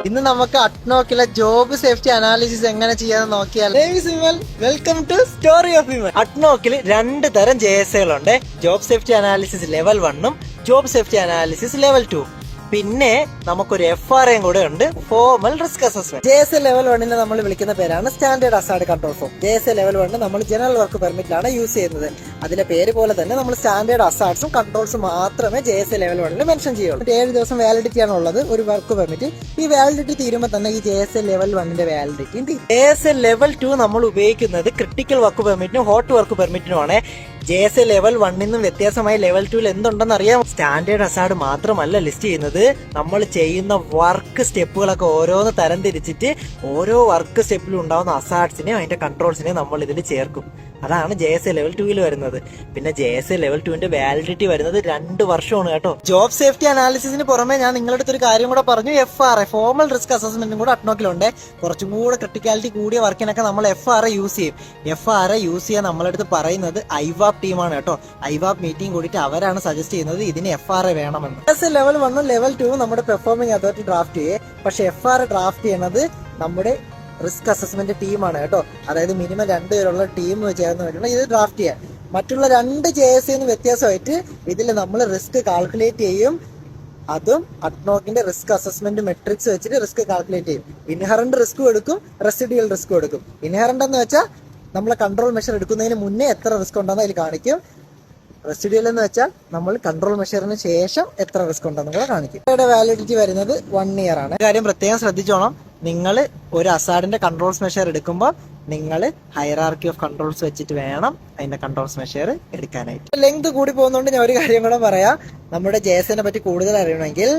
ഇന്ന് നമുക്ക് അറ്റ്നോക്കിലെ job safety analysis എങ്ങനെ ചെയ്യാന്ന് നോക്കിയാൽ welcome to story of Vimal. അറ്റ്നോക്കിൽ 2 തരം JSA കളുണ്ട്. ജോബ് സേഫ്റ്റി അനാലിസിസ് ലെവൽ 1ഉം ജോബ് സേഫ്റ്റി അനാലിസിസ് ലെവൽ 2. പിന്നെ നമുക്കൊരു FRA കൂടെ ഉണ്ട്, formal risk assessment. JSA level 1നെ നമ്മൾ വിളിക്കുന്ന പേരാണ് standard hazard control form. JSA level 1 നമ്മൾ ജനറൽ വർക്ക് പെർമിറ്റിലാണ് യൂസ് ചെയ്യുന്നത്. അതിലെ പേര് പോലെ തന്നെ നമ്മൾ സ്റ്റാൻഡേർഡ് അസാർഡ്സും കൺട്രോൾസും മാത്രമേ JSA ലെവൽ 1ൽ മെൻഷൻ ചെയ്യുള്ളൂ. 7 ദിവസം വാലിഡിറ്റി ആണ് ഉള്ളത് ഒരു വർക്ക് പെർമിറ്റ്. ഈ വാലിഡിറ്റി തീരുമ്പോൾ തന്നെ ഈ JSA ലെവൽ 1ന്റെ വാലിഡിറ്റി ഉണ്ട്. JSA ലെവൽ 2 നമ്മൾ ഉപയോഗിക്കുന്നത് ക്രിട്ടിക്കൽ വർക്ക് പെർമിറ്റിനും ഹോട്ട് വർക്ക് പെർമിറ്റിനുമാണ്. JSA ലെവൽ 1ൽ നിന്നും വ്യത്യാസമായി ലെവൽ 2ൽ എന്തുണ്ടെന്ന് അറിയാം. സ്റ്റാൻഡേർഡ് അസാർഡ് മാത്രമല്ല ലിസ്റ്റ് ചെയ്യുന്നത്, നമ്മൾ ചെയ്യുന്ന വർക്ക് സ്റ്റെപ്പുകളൊക്കെ ഓരോന്ന് തരം തിരിച്ചിട്ട് ഓരോ വർക്ക് സ്റ്റെപ്പിലും ഉണ്ടാവുന്ന അസാർഡ്സിനെയും അതിന്റെ കൺട്രോൾസിനെയും നമ്മൾ ഇതിൽ ചേർക്കും. അതാണ് JSA ലെവൽ 2ൽ വരുന്നത്. പിന്നെ JSA ലെവൽ 2ന്റെ വാലിഡിറ്റി വരുന്നത് 2 വർഷമാണ് കേട്ടോ. ജോബ് സേഫ്റ്റി അനാലിസിസിന് പുറമെ ഞാൻ നിങ്ങളുടെ അടുത്ത് ഒരു കാര്യം കൂടെ പറഞ്ഞു, FRA ഫോർമൽ റിസ്ക് അസസ്മെന്റും കൂടെ അറ്റ്നോക്കിലുണ്ട്. കുറച്ചും കൂടെ ക്രിട്ടിക്കാലിറ്റി കൂടിയ വർക്കിനൊക്കെ നമ്മൾ FRA യൂസ് ചെയ്യും. FRA യൂസ് ചെയ്യാൻ നമ്മളടുത്ത് പറയുന്നത് IWAP ടീമാണ് കേട്ടോ. IWAP മീറ്റിംഗ് കൂടിയിട്ട് അവരാണ് സജസ്റ്റ് ചെയ്യുന്നത് ഇതിന് FRA വേണമെന്ന്. JSA ലെവൽ 1ഉം ലെവൽ 2ഉം നമ്മുടെ പെർഫോമിംഗ് അതോറിറ്റി ഡ്രാഫ്റ്റ് ചെയ്യേ. പക്ഷെ FRA ഡ്രാഫ്റ്റ് ചെയ്യണത് നമ്മുടെ റിസ്ക് അസസ്മെന്റ് ടീമാണ് കേട്ടോ. അതായത് മിനിമം 2 പേരുള്ള ടീം ചേർന്ന് വേണം ഇത് ഡ്രാഫ്റ്റ് ചെയ്യാൻ. മറ്റുള്ള 2 JSA വ്യത്യാസമായിട്ട് ഇതിൽ നമ്മൾ റിസ്ക് കാൽക്കുലേറ്റ് ചെയ്യും. അതും അറ്റ്നോക്കിന്റെ റിസ്ക് അസസ്മെന്റ് മെട്രിക്സ് വെച്ചിട്ട് റിസ്ക് കാൽക്കുലേറ്റ് ചെയ്യും. ഇൻഹറന്റ് റിസ്ക് എടുക്കും, റെസിഡ്യൂവൽ റിസ്ക് എടുക്കും. ഇൻഹറന്റ് എന്ന് വെച്ചാൽ നമ്മളെ കൺട്രോൾ മെഷർ എടുക്കുന്നതിന് മുന്നേ എത്ര റിസ്ക് ഉണ്ടെന്ന് അതിൽ കാണിക്കും. റെസിഡ്യൂവൽ എന്ന് വെച്ചാൽ നമ്മൾ കൺട്രോൾ മെഷറിന് ശേഷം എത്ര റിസ്ക് ഉണ്ടെന്ന് കൂടെ കാണിക്കും. ഇവിടെ വാലിഡിറ്റി വരുന്നത് 1 ഇയർ ആണ്. കാര്യം പ്രത്യേകം ശ്രദ്ധിച്ചോണം, നിങ്ങൾ ഒരു അസാർഡിന്റെ കൺട്രോൾസ് മെഷർ എടുക്കുമ്പോൾ നിങ്ങൾ ഹൈറാർക്കി ഓഫ് കൺട്രോൾസ് വെച്ചിട്ട് വേണം അതിന്റെ കൺട്രോൾസ് മെഷർ എടുക്കാനായിട്ട്. ലെങ്ത് കൂടി പോകുന്നതുകൊണ്ട് ഞാൻ ഒരു കാര്യം കൂടെ പറയാം. നമ്മുടെ JSAനെ പറ്റി കൂടുതൽ അറിയണമെങ്കിൽ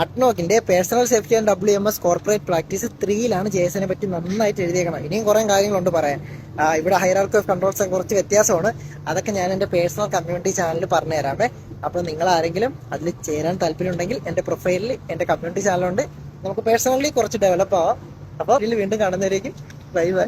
അറ്റ്നോക്കിന്റെ personal safety and WMS corporate practice 3ലാണ് JSAനെ പറ്റി നന്നായിട്ട് എഴുതിയേക്കണം. ഇനിയും കുറെ കാര്യങ്ങളുണ്ട് പറയാൻ. ഇവിടെ ഹൈറാർക്കി ഓഫ് കൺട്രോൾസ് കുറച്ച് വ്യത്യാസമാണ്. അതൊക്കെ ഞാൻ എന്റെ പേഴ്സണൽ കമ്മ്യൂണിറ്റി ചാനലിൽ പറഞ്ഞു തരാമേ. അപ്പോൾ നിങ്ങൾ ആരെങ്കിലും അതിൽ ചേരാൻ താല്പര്യം ഉണ്ടെങ്കിൽ എന്റെ പ്രൊഫൈലിൽ എന്റെ കമ്മ്യൂണിറ്റി ചാനലുണ്ട്. നമുക്ക് പേഴ്സണലി കുറച്ച് ഡെവലപ്പ് ആവാം. അപ്പോൾ ഇതിൽ വീണ്ടും കാണുന്നവരേക്കും ബൈ ബൈ.